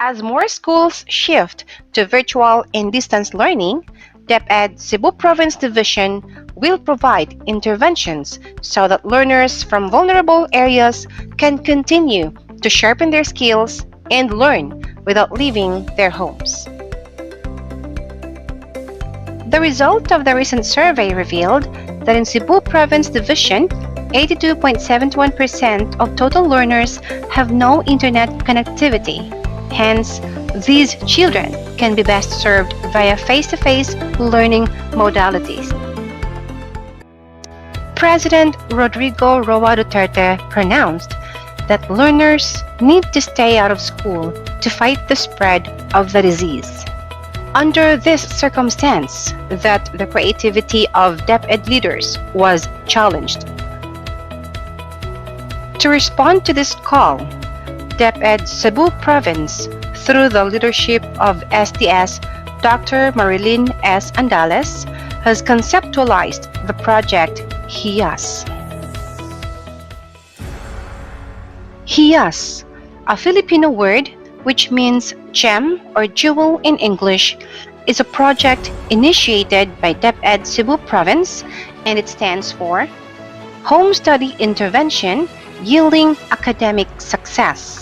As more schools shift to virtual and distance learning, Deped Cebu Province Division will provide interventions so that learners from vulnerable areas can continue to sharpen their skills and learn without leaving their homes. The result of the recent survey revealed that in Cebu Province Division, 82.71% of total learners have no internet connectivity. Hence, these children can be best served via face-to-face learning modalities. President Rodrigo Roa Duterte pronounced that learners need to stay out of school to fight the spread of the disease. Under this circumstance, that the creativity of Deped leaders was challenged. To respond to this call, Deped Cebu Province, through the leadership of SDS Dr. Marilyn S. Andales, has conceptualized the project Hiyas. Hiyas, a Filipino word which means gem or jewel in English, is a project initiated by Deped Cebu Province, and it stands for Home Study Intervention Yielding Academic Success.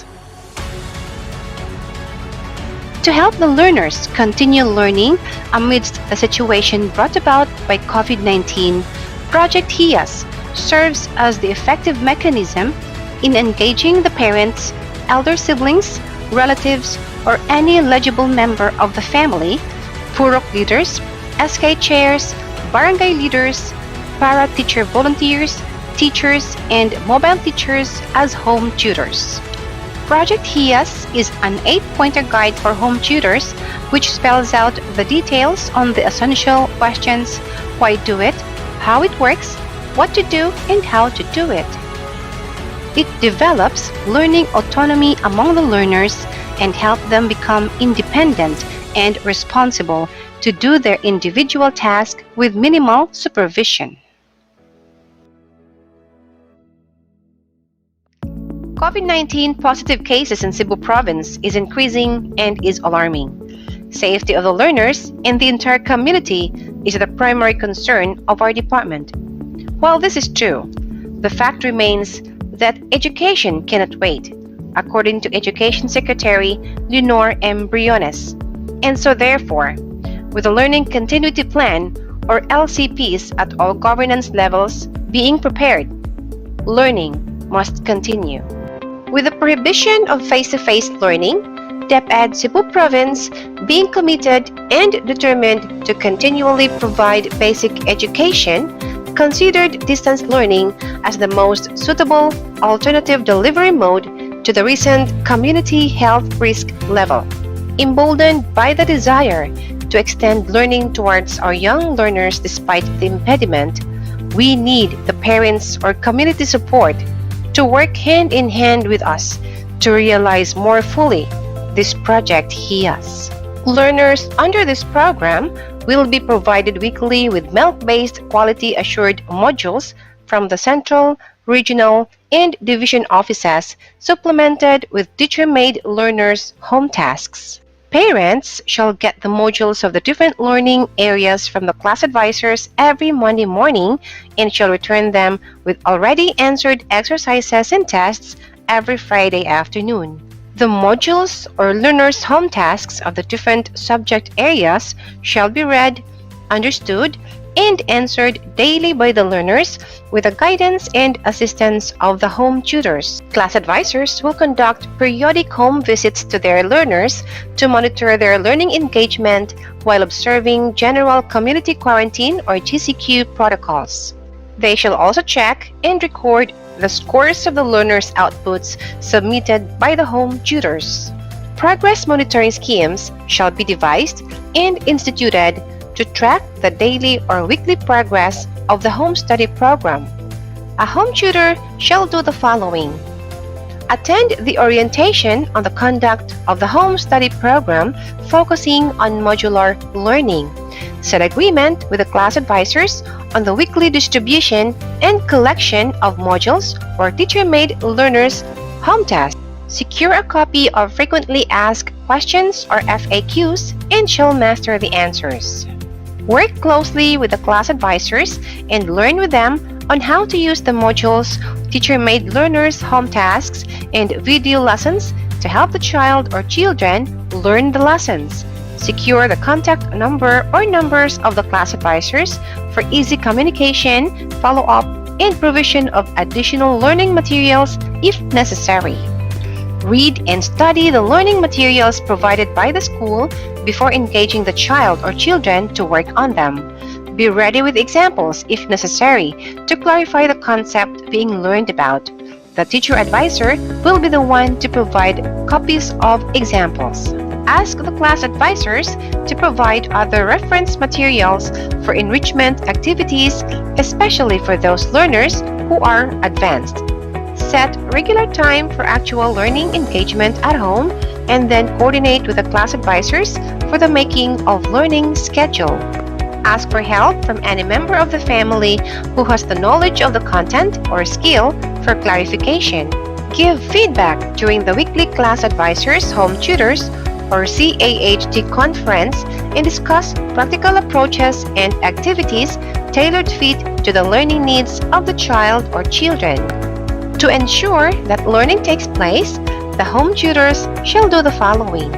To help the learners continue learning amidst a situation brought about by COVID-19, Project Hiyas serves as the effective mechanism in engaging the parents, elder siblings, relatives, or any eligible member of the family, Purok leaders, SK chairs, barangay leaders, para-teacher volunteers, teachers, and mobile teachers as home tutors. Project Hiyas is an 8-pointer guide for home tutors which spells out the details on the essential questions: why do it, how it works, what to do, and how to do it. It develops learning autonomy among the learners and help them become independent and responsible to do their individual task with minimal supervision. COVID-19 positive cases in Cebu Province is increasing and is alarming. Safety of the learners and the entire community is the primary concern of our department. While this is true, the fact remains that education cannot wait, according to Education Secretary Leonor M. Briones. And so therefore, with the Learning Continuity Plan, or LCPs, at all governance levels being prepared, learning must continue. With the prohibition of face-to-face learning, Deped Cebu Province being committed and determined to continually provide basic education, considered distance learning as the most suitable alternative delivery mode to the recent community health risk level. Emboldened by the desire to extend learning towards our young learners despite the impediment, we need the parents or community support to work hand in hand with us to realize more fully this project Hiyas. Learners under this program will be provided weekly with MELC-based quality-assured modules from the central, regional, and division offices, supplemented with teacher-made learners' home tasks. Parents shall get the modules of the different learning areas from the class advisors every Monday morning and shall return them with already answered exercises and tests every Friday afternoon. The modules or learners' home tasks of the different subject areas shall be read, understood, and answered daily by the learners with the guidance and assistance of the home tutors. Class advisors will conduct periodic home visits to their learners to monitor their learning engagement while observing general community quarantine or GCQ protocols. They shall also check and record the scores of the learners' outputs submitted by the home tutors. Progress monitoring schemes shall be devised and instituted to track the daily or weekly progress of the home study program. A home tutor shall do the following: attend the orientation on the conduct of the home study program focusing on modular learning, set agreement with the class advisors on the weekly distribution and collection of modules or teacher-made learners' home tasks, Secure a copy of frequently asked questions or FAQs and she'll master the answers. Work closely with the class advisors and learn with them on how to use the modules, teacher-made learners' home tasks, and video lessons to help the child or children learn the lessons. Secure the contact number or numbers of the class advisors for easy communication, follow-up, and provision of additional learning materials if necessary. Read and study the learning materials provided by the school before engaging the child or children to work on them. Be ready with examples if necessary to clarify the concept being learned about. The teacher advisor will be the one to provide copies of examples. Ask the class advisors to provide other reference materials for enrichment activities, especially for those learners who are advanced. Set regular time for actual learning engagement at home and then coordinate with the class advisors for the making of learning schedule. Ask for help from any member of the family who has the knowledge of the content or skill for clarification. Give feedback during the weekly class advisors home tutors or CAHT conference and discuss practical approaches and activities tailored fit to the learning needs of the child or children. To ensure that learning takes place, the home tutors shall do the following.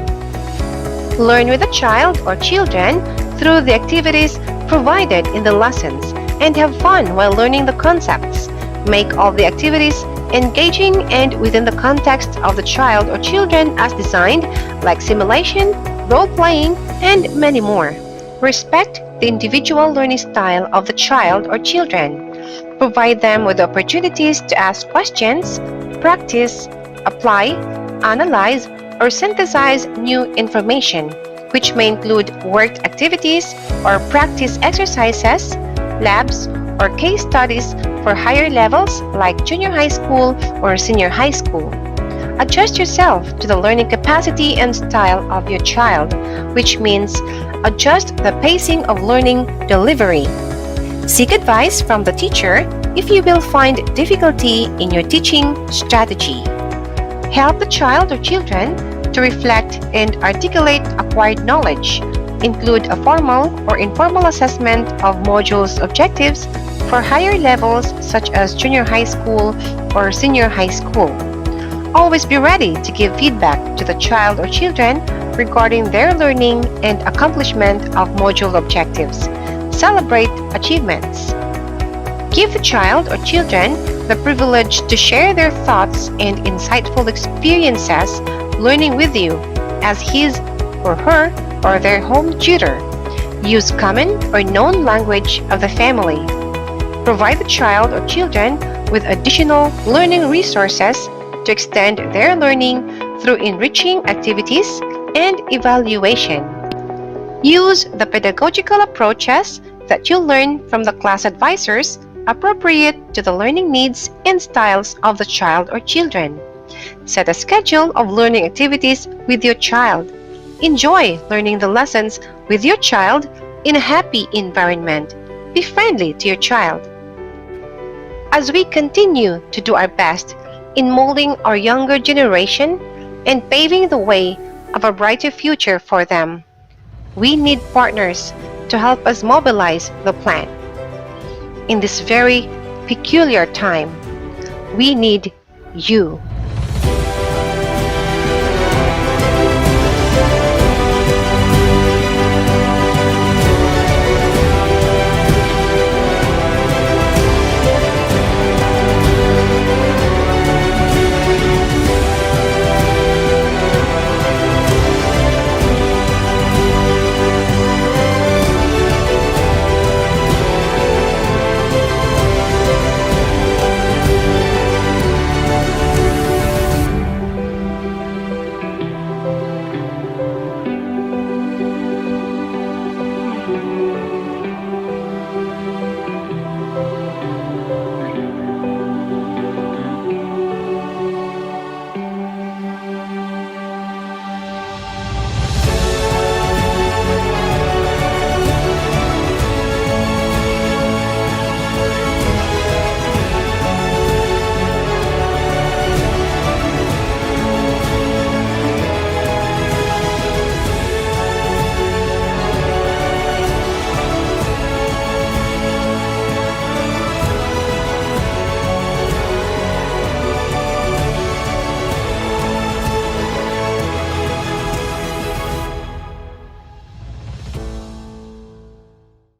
Learn with the child or children through the activities provided in the lessons and have fun while learning the concepts. Make all the activities engaging and within the context of the child or children as designed, like simulation, role-playing, and many more. Respect the individual learning style of the child or children. Provide them with opportunities to ask questions, practice, apply, analyze, or synthesize new information, which may include worked activities or practice exercises, labs, or case studies for higher levels like junior high school or senior high school. Adjust yourself to the learning capacity and style of your child, which means adjust the pacing of learning delivery. Seek advice from the teacher if you will find difficulty in your teaching strategy. Help the child or children to reflect and articulate acquired knowledge. Include a formal or informal assessment of modules objectives for higher levels such as junior high school or senior high school. Always be ready to give feedback to the child or children regarding their learning and accomplishment of module objectives. Celebrate achievements. Give the child or children the privilege to share their thoughts and insightful experiences learning with you as his or her or their home tutor. Use common or known language of the family. Provide the child or children with additional learning resources to extend their learning through enriching activities and evaluation. Use the pedagogical approaches that you learn from the class advisors appropriate to the learning needs and styles of the child or children. Set a schedule of learning activities with your child. Enjoy learning the lessons with your child in a happy environment. Be friendly to your child. As we continue to do our best in molding our younger generation and paving the way of a brighter future for them, we need partners to help us mobilize the plan. In this very peculiar time, we need you.